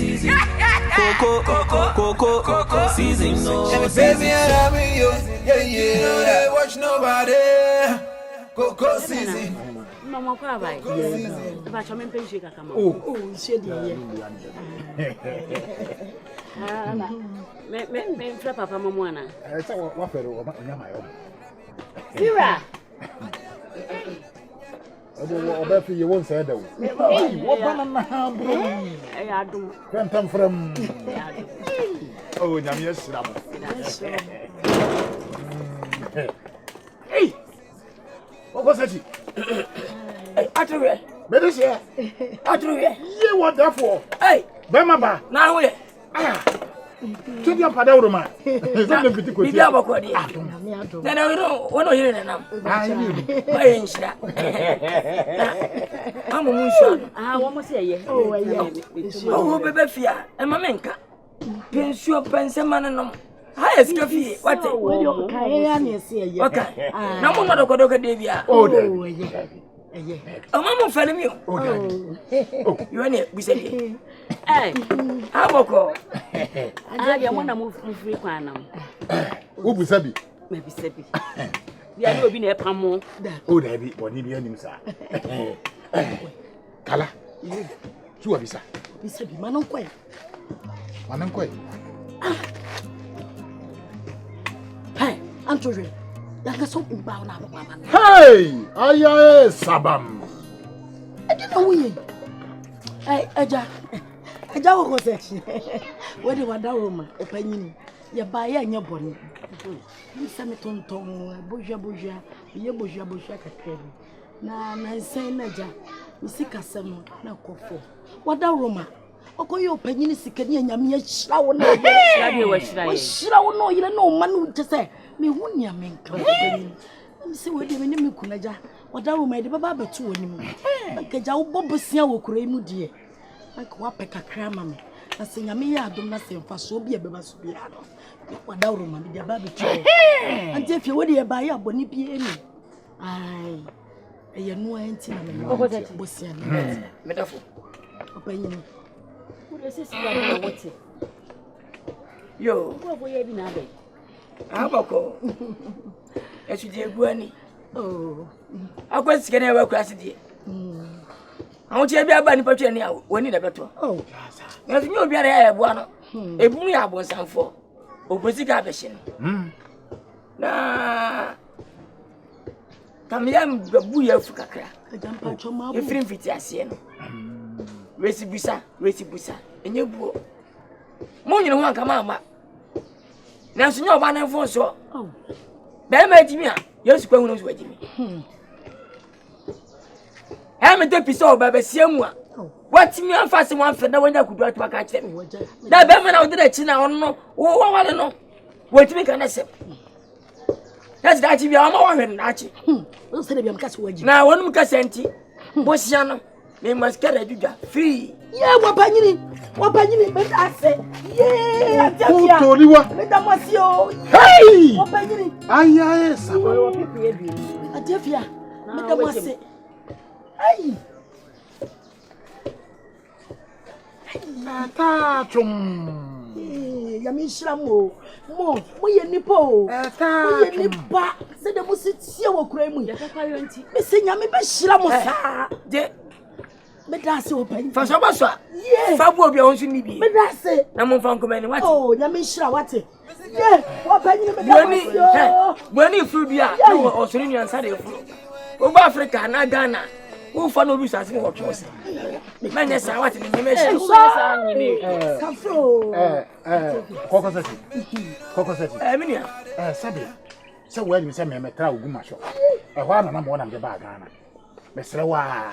season. Coco season. No. Baby, I love you. Yeah. Watch nobody. Coco season. Mama, Kwabay. But I'm in pension. Oh, shady. Me flap up a mamma. I saw what fellow my own. Sira. You won't say that. What banana? I do. Come from. Oh, yes, hey, what was it? Atre. Better say, Atre. you what that for? Hey, Bemaba. now we. To your Padoroma. Is that the critical? Then I don't want to hear it now. I'm a moonshot. I want to say, oh, baby, fear, and Mamenka. Pinch your pensaman. Highest coffee. What? Okay. No more not a Kodoka Devia. Oh, a mamma fell me. Oh, you are it, we say. hey, How call? I want to move from free quanum. Who was Sabi? Maybe Seppi. There will be a pamo. Oh, there be one Indian, sir. Kala, you are Bisa. Bisa be man quite. Man quite. Hey, Antoine. That is something about now. Hey, I Sabam. I don't know we. Hey, Aja. Aja was it. What do you want that woman? Opinion. You buy and your body. You send it on tongue, Boja, you Boja Catherine. Now, I say, Naja, you see Cassamo, now Kofi. What that Roma? Oko your opinion is sick and yammy shower. No, you don't know, man would just say, me wouldn't ya make. Let me see what you mean, Kunaja. What that woman, the Baba too anymore. Kajao Bobusia will create me, dear. Like Wapeka crammer. I sing a mere do nothing for so be a babasubiano. What that woman, the baby child. And if you were buy a bonipi, aye. You know, I ain't seen a Bossian metaphor. Opinion. Yo, what were you having? how about as you did, Granny? Oh, I was getting a class. I want you to be a bunny patron now when you never told. oh, Nothing you'll be a one. A boy I was some for. Opposite garbage. Nah, come here, the booy of Kaka. I jump out your mouth. If you fit as yen. Recibusa, and you boo. More you want come out. Now, so no one and for so. Oh, Then, my Jimmy, yes, go on with me. I'm a deputy, Baby Siamwa. What's me on fast one for no one that could write to catch them? That Batman out there, China, or no, oh, I don't know. What make an accept? That's that you are more than Archie. don't say I'm catch word. Now, one Cassanti, Bossiano, they must get a duga free. Yeah, what panyini, but I say, yeah, Who told you what? Madame Monsieur. Hey! What panyini? Aye, A Jeffia, Madame Monsieur. Hey! Tatum. Yamishramo, Mo, we nippo. We nippa, said the Mussit Sia Cremu. Missing Yami Shramo. But that's open. For some us, yes, Fabo be on me. but that's it. I'm on from command. What? Oh, Yamishra, what it? Yeah, what panyini? When you flew be also in your Sunday. Over Africa, and Ghana. Who follow you as what you say? Man, yes, I want to be mentioned. Cocoseti. Emilia, Sabi. So when you send me a crowd, Gumasho. A one and one of the Bagana. Mr. Wa.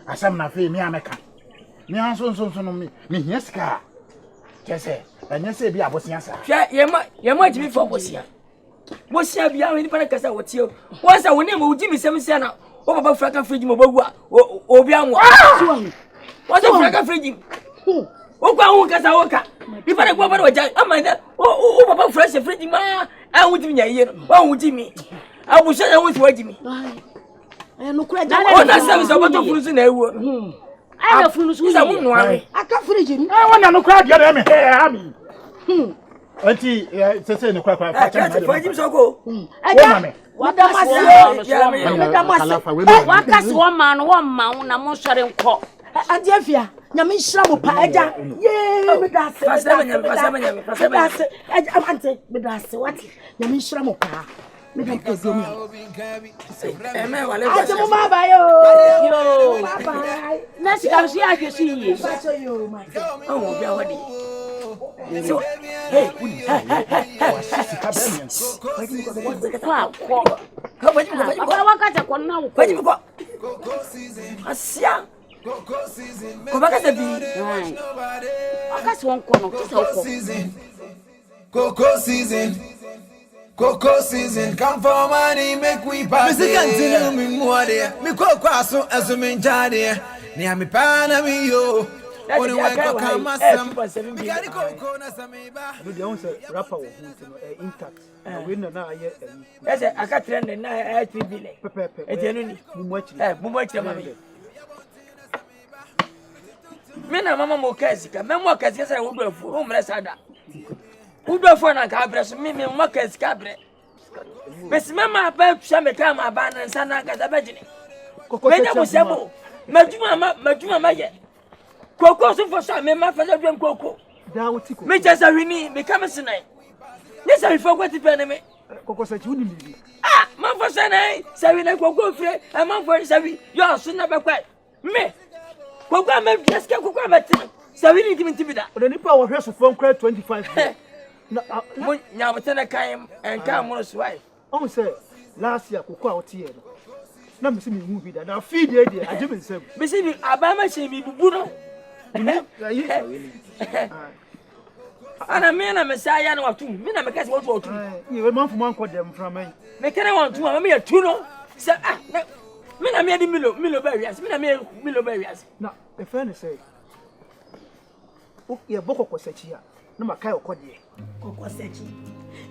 I sam na fe me ameka. Me anso me yes ka. Kese, and yes be abosia sa. You might be for Bosia. Bosia be our independent cassa what you. Once I will name Jimmy Samsana. Oh, about Frank Fridge Mobogua, Obiamo. What's a Frank Fridge? Oh, Casawoka. If I go over to I'm my oh, about fresh Fridge, ma, I would be a year. One would Jimmy. I will say I was waiting me. I am no credit. Oh, that's about the fruits in a word. I have funu so I can't fridge. I want to cry the other me. Auntie, say no cry. I can't find him so go. What does one man na mo sore nko. Adiafia, nyame nhira mo pa eja. Ye, me da se. Ante, me da se what? Nyame nhira mo pa. Me da ko zo mi. Me wale. Ate mo ma ba yo. Yo, bye. Na si kam si ahwesi yi. Ba so yo, my. Oh, bia wadi. So, hey, Coco season, come for money, make we pass. Me continue me more there. Me go kwaso aso me njade. Ni ami pana mi yo. Oni wanko kama sam. Me gani coco na sameba. We dey say rapper wo intact. We na aye. Ese aka trend na TV le. Pepe. E tenu ni. Mumu achire mami. Me na mama mo kasika. Me mo kasika say wo do afu. Wo mre sada. Udo for na ka bre so me market ka bre. Bes mama ba hwa me ka ma ba na nsa na ka da bagine. Me nya mo sebo. Majuma ma ye. Koko so for sha me ma fa dwem koko. Da woti ko. Me jasa hwini me ka me senai. Ne sa hwifo kwati pe ne me. Koko sa chi woni mi. Ah, man for senai. Sa hwini koko fre. E man for sa hwi. Yo so na be kwai. Me. Koko ma just ke koko ma ti. Sa hwini ti da. O de nipa wo hwe so from 25. Mo nya botena kan enka mo so wai. On say last year koko a wote ye no. Na me se me hu bi da. Na feed dey dey age me nsem. Me se bi abama che mi bubu no. Ana me na me say ya na watu. Me na me kase watu. We man for man ko dem from me. Me kene want to me ya tu no. Say ah me na me di milo ba wiase. Me na me milo ba wiase. Na e fa ne say. O ye boko ko sachi a. Na makai okode. Koko sachi.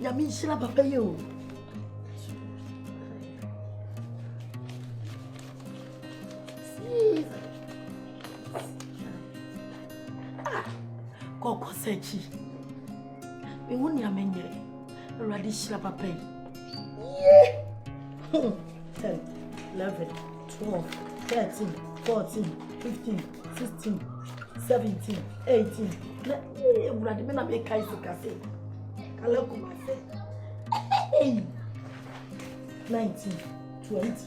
Nyame nhira papa yo. Koko sachi. Me woni amenyere. Radi shira papa yi. 10, 11, 12, 13, 14, 15, 16, 17, 18. Radi me na me kai sikase. Kala kuma se. 19, 20,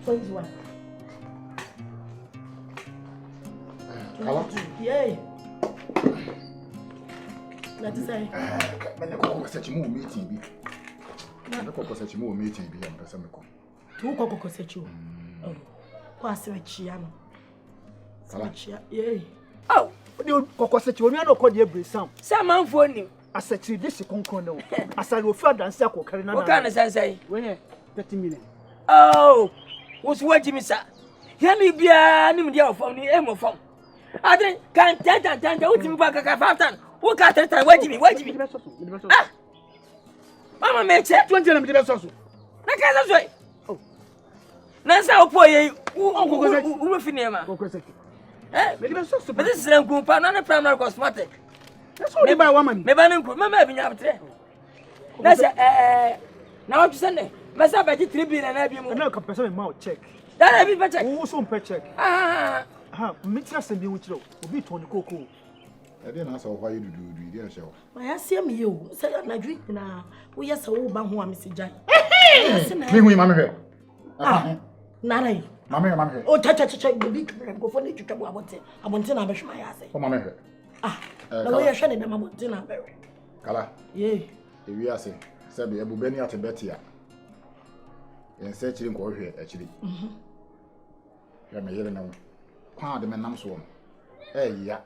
21. Yeah. Let's say. Me ko search mo meeting bi. Me ko search mo meeting bi am pesa me ko. Tu ko search o. Oh. Ko asearch ya no. Search ya. Yeah. Oh, the ko search o mi na ko de bresam. Say man for ni. Asearch this konkon no. Asale ofi adanse akokare na na. O kan say. We here 30 million. Oh. Wo so waji mi sa. Ya ni bia ni mi dia ofam ni e mo fam. Adre kan tanta wo timi ba kaka 5 tan. Wo ka tanta waji mi. Ah. Mama me che 20 na mi de so. Na ka so. Oh. Na sa opo ye wo fini ma. Me de so. But this is an kumpa na primary cosmetic. That's all buy one man. Me ba nku mama bi nya betre. Na se na what you send? Me sa ba 3 billion na bi mu. Na ka pesa me ma check. That be check. Wo so mpe check. Ah. Ha, metia se bi wuchiro. Obi to ni koko. E dey na so why you do dey show. My asia me yo. Say na drink na wo yes wo ba ho am se jan. Me hu ma me hwe. Ah. Na na yi. Ma me hwe. O cha bi go for ni twetwa abonte. Abonte na be hwe ma ya se. O ma me hwe. Ah. Na wo ye hwe ne dem abonte na be hwe. Kala. Ye. Ewi ase. Se be ebu beni ate betia. Yen se chiri nko hwe achiri. Ya me yele na wo. Kwa de menam so wo. Ya.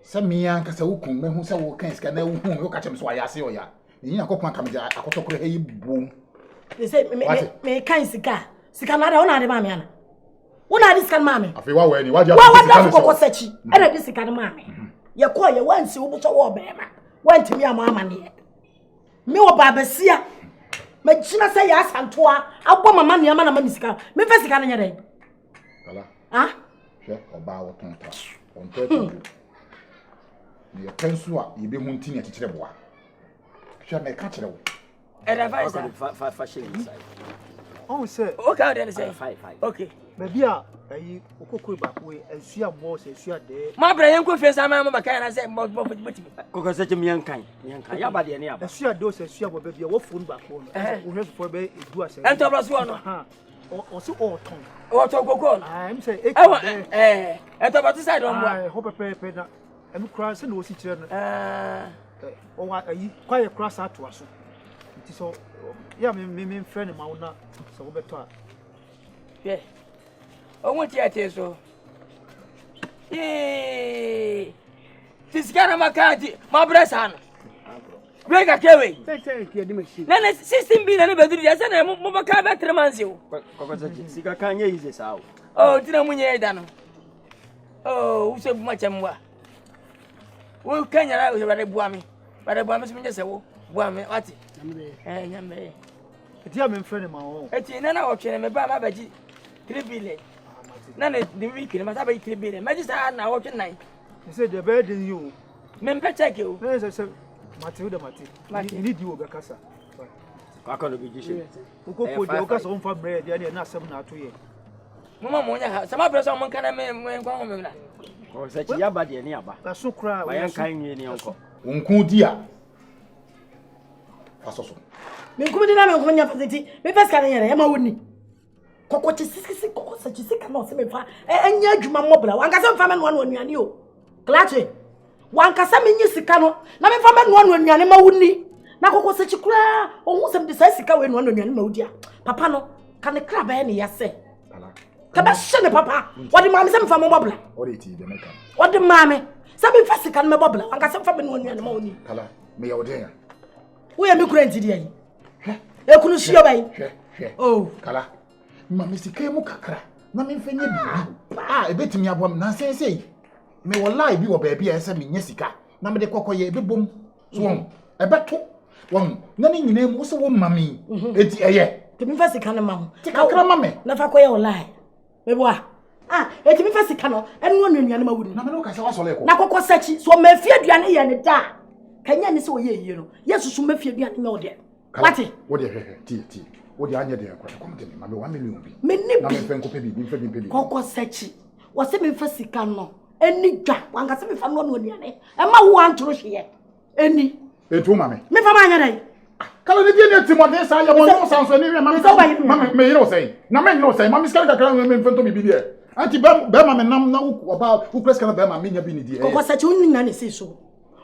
Se mi anka se wukun me hu se wo kan sika na wo hu wo ka chem so ayase o ya. Ni akopon kam ja akotokoro he bom. They say me kan sika. Sika na da wona de ma me ana. Wona de sika ma me. Afi wa we ni wa dia sika. Wa kokko sachi. Era de sika ma me. Ye ko ye wansi wo bo wo be ma. Wantimi ama ne. Me wo babasia. Me china say ya santoa. Agbo mama ne ama na ma sika. Me fa sika na nya dai. Kala. Ah? Hwe oba wo tonta. On tetu. Ye pensu a ye be hu ntini akekere boa. Hwe me ka kire wo. Advice Five shillings. Oh, sir. Okay, how did say? Five. Okay. Maybe I okoko back way and see a boss and see a day. My brother, you face I'm a kind of say, but Coco said to me, Yankai. Ya badi any I see a dose and see a baby, what phone back home. We have for be do us. and Thomas one. Or so all tongue. What to go? I'm saying, And Thomas side on I hope a paper and cross and was it. Or what are you quite cross out to us? It is so, yeah, me friend of mine, so better. Yeah. I want you to so. Yay! This guy, my country, my brother. Break a carry. Thank you, Then 16 billion every year, and I'm more car better man's you. Coco said, Sika can use this out. Oh, did I win your dano? Oh, so much and what? Well, can you out here at a boami? But a bombs me just a boami, what? Eh, yammy. It's your friend of my own. It's in an hour, and my baba 3 billion. None of the weekend must have 3 billion. Magister, now watching night. He said, the bed in you. Member check you. There's a Matilda Mati. You need you, Becassa. I can't be just. Who go put your gas on for bread, and not 7 or 2 years. Mamma, some other someone can make one. Or such ya badi any aba. That's so cry. I am kind any uncle. Unku dia. Fasoso. Me kuma dina me konya fasiti. Me first kan yere, e ma woni. Koko chisisi koko sa chisika no se me fa. Enya adwuma mobla. Wanka se mfa me no anuane o. Klache. Wanka se me nyi sika no. Na me fa me no anuane ma woni. Na koko se chikura, ohun se me disa sika we no anuane ma wodi a. Papa no, kan ne kra ba ye ne yase. Kaba shene papa. Wodi mama se mfa me mobla. Ori ti de meka. Wodi mama. Se me fa sika no me mobla. Wanka se mfa me no anuane ma woni. Kala, me ya odenya. Wo ya me kura ntidi ayi. Ekunu shio bai. Oh. Kala. Mama sika mu kakra. Na me mfenye bi. Ebetimi abom na sensei. Me wallahi bi wo ba bia ese me nya sika. Na me de kokoye ebebom. So won. Ebeto. Won. Na ni nyina mu so wo mami. Eti eye. Temi fa sika no ma ho. Ti kakra mame. Na fa koye wallahi. Meboa. Eti mi fa sika no. Enu anuane ma wudi. Na me no ka se wasole ko. Na kokko sachi so ma fie aduane ye ne da. Kanya ni se wo ye yie no. Yesu so ma fie aduane nya wo de. Wati. Wo de ti. Wo de anya de akwa. Kom de ma me 1 million bi. Me ni bi. Na me fen ko pe bi, mfa bi. Kokko sachi. Wo se me fa sika no. Eni dwa. Wanka se me fa no anuane. E ma wo antoro hye. Eni. Etu mame. Me fa ma anya dai. Kala de die Timothy sa ya mo no sanso ni we mame me yiro say. Na me yiro say. Mame skala kakra me mfen to bibi de. Anti be ma me nam na oba u press kana be ma me nya bi ni die. Kokko sachi wonni na ne se so.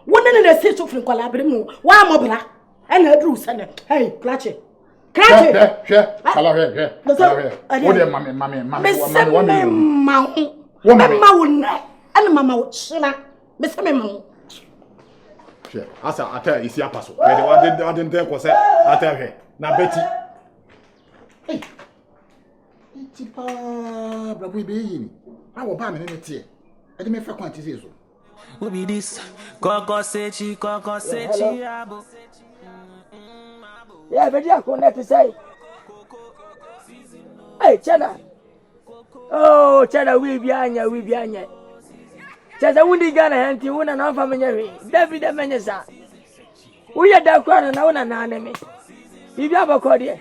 Wonni ne se so firi kwala bere mu. Wa mobra. Ena adru sane. Hey, klache. Klache. Kala he. Wo de mame ma wonna. Ana mama wo china. Me se me ma. Asa ata isi apaso. Me de wadin te ko se ata he. Na beti. Hey. Iti pa brabo be yini. Awo ba me ne tie. E de me fa kwanti se so. Who be this? Coco sechi abo. Yeah, but you connect to say. Hey, Chana. Oh, Chana, we be anya. Chana, we dig Ghana and you wouldn't have family. David the Menesa. We are that crowd and own an enemy. If you have a cordial,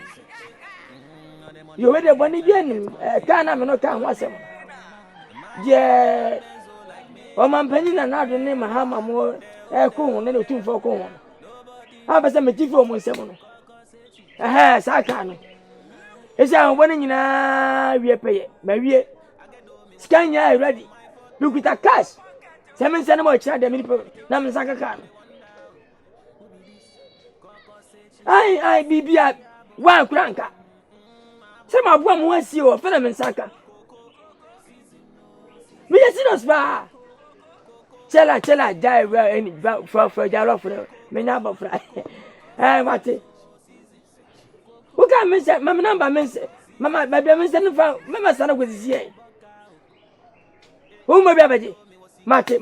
you wait a bunny again. Can't have no can was him. Yeah. Oh, my penny and not the name of Hammer more coon and 2 for corn. How about some chief for 7? Aha, Sakano. It's our winning we pay. Maybe scan ya ready. Look with a cash. 7 centimeter child, the minute Namasaka can. I be 1 cranker. Some of one was you, Philomena Saka. We are seen us bar. Chella die well any for Jarro for me number fry. Eh, what it? Who can miss it? Mamma number miss it. Mamma, my baby, Mamma son with his ye. Who may be a baby? Mate.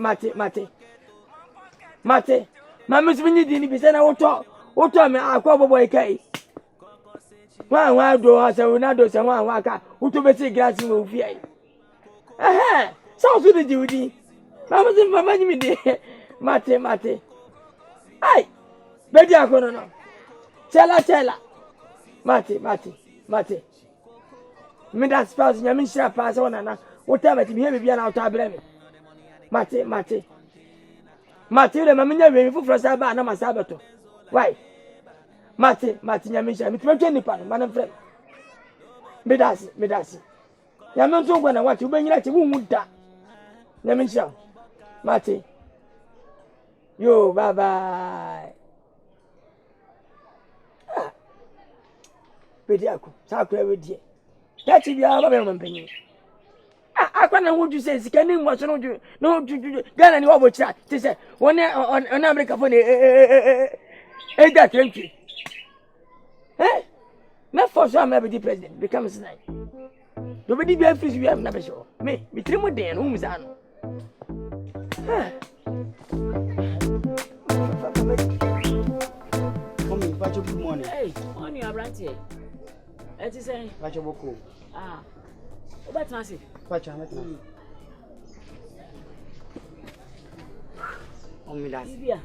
Mamma's winning the Nibisana auto. What time I call boy Kay? One do us a Ronaldo, and 1 waka, who to be grass in Movie. Sounds good, Judy. Mama, Mamma, me dear. Mate. Ay, Betty, I don't know. Tell. Mate. Me that spouse, Yamisha pass on and whatever to be an out of blame. Mate. Matilda, Mamma, we for Sabah, no Sabato. Why? Mate, Yamisha, me 20 pounds, man, friend. Medasi. Yaman so when I want to bring you like a woman that. Yamisha, Mate. Yo, bye. Pediaco, Sacre with you. That's if you are a woman. I can't want to say, scanning what's no, Ghana and over chat. They say, one on America for that country. Eh? Not for some maybe president becomes night. Nobody be afraid we have never show. Me, between more day and whom's on. Good morning. Hey, on your brand here. What is saying? Pacho boko. What Nancy? Pacho, what Nancy? Libya.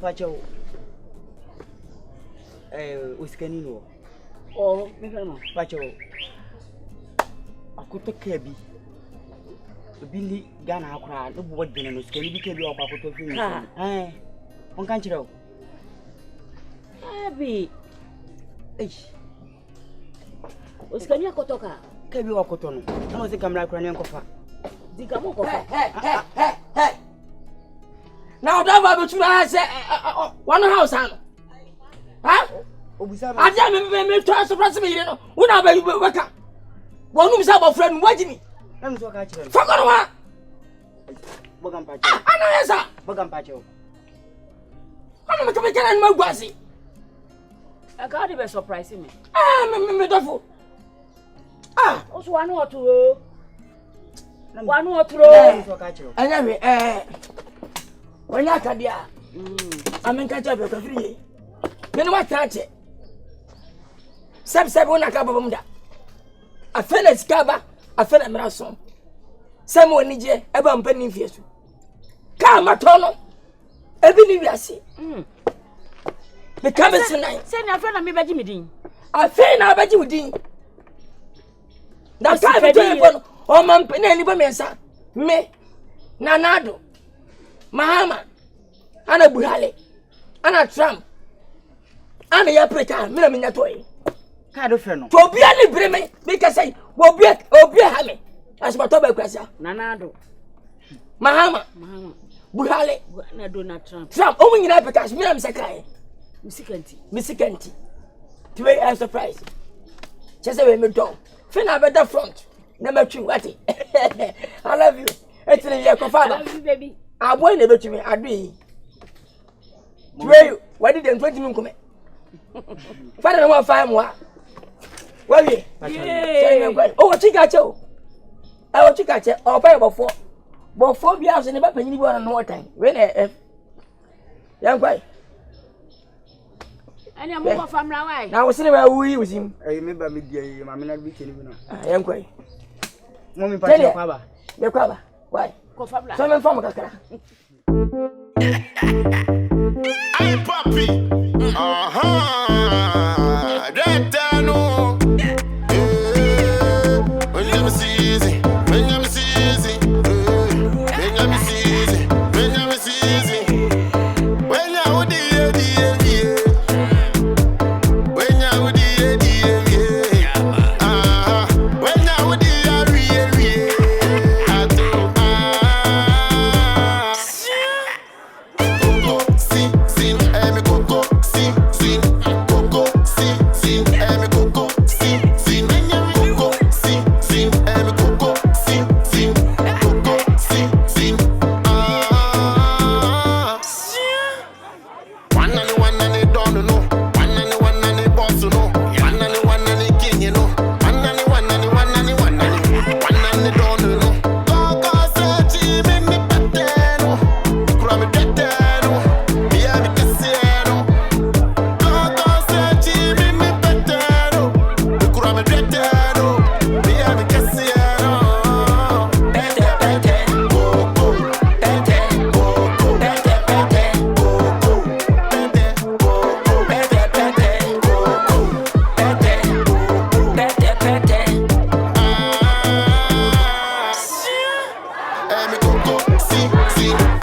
Pacho. Uskanino. Oh, me friend. Pacho. Akoto kebi. Bili Ghana akra, no bo dwene no skani bi kebi o pakoto fi ni. On kan chiro. Abi. Usikania kotoka. Kebi wa kotono. Na uzi kamera kura ni nkofa. Diga mo kofa. Hey. Now that was between us one house and Obisa I didn't me to surprise me, you know. When I be waka. One who's our friend watching me. I'm so catch. Fuck on Bogam Pacho. I know yes, Bogam Pacho. I'm not coming to my guasi. I got to be surprising me. Me dofu. Also one or two. One or two. I'm so catch. Anyway, when I can dia. I'm in catch up with free. You know what catch it? Sab one akabomda. A fella scaba, a fella marason. Someone need je, eba mpeni fiesu. Kama tono. Ebi ni wiase. Me come tonight. Say na friend na me baji me din. A fe na baji udin. Na ka be telephone o man pe na ni ba mensa. Me Nanado. Mahama. Ana Buhari. Ana Trump. Ana ya preka, me na me nyatoy. Ka do fe no. To bia ni breme, me ka say, obi ha me. Asbato ba kwasa. Nanado. Mahama. Buhari. Na Donald Trump. Trump, o nyina preka, me na me sakai. Misikanti. To be a surprise. Just say me don. Fina better front. Number 2, what? I love you. It's your father. I love you, baby. I boy never to me. I do. Why did 20 minutes come? Father, no more 5 more. Well, oh, Chicago. I want to catch it. I'll pay about 4. But 4 years and never penny one more time. When young boy. And I'm more from Rawai. Now, what's where we use him? I remember me, dear, my man, be killing you. Young boy. Mommy, Pacho, Papa. The crabber. Why? Someone from Kakara. Hey, Papi. That no. When you see easy, when you see easy, when you see easy, when you see easy, when you would when you would when you would Coco, si, me coco. See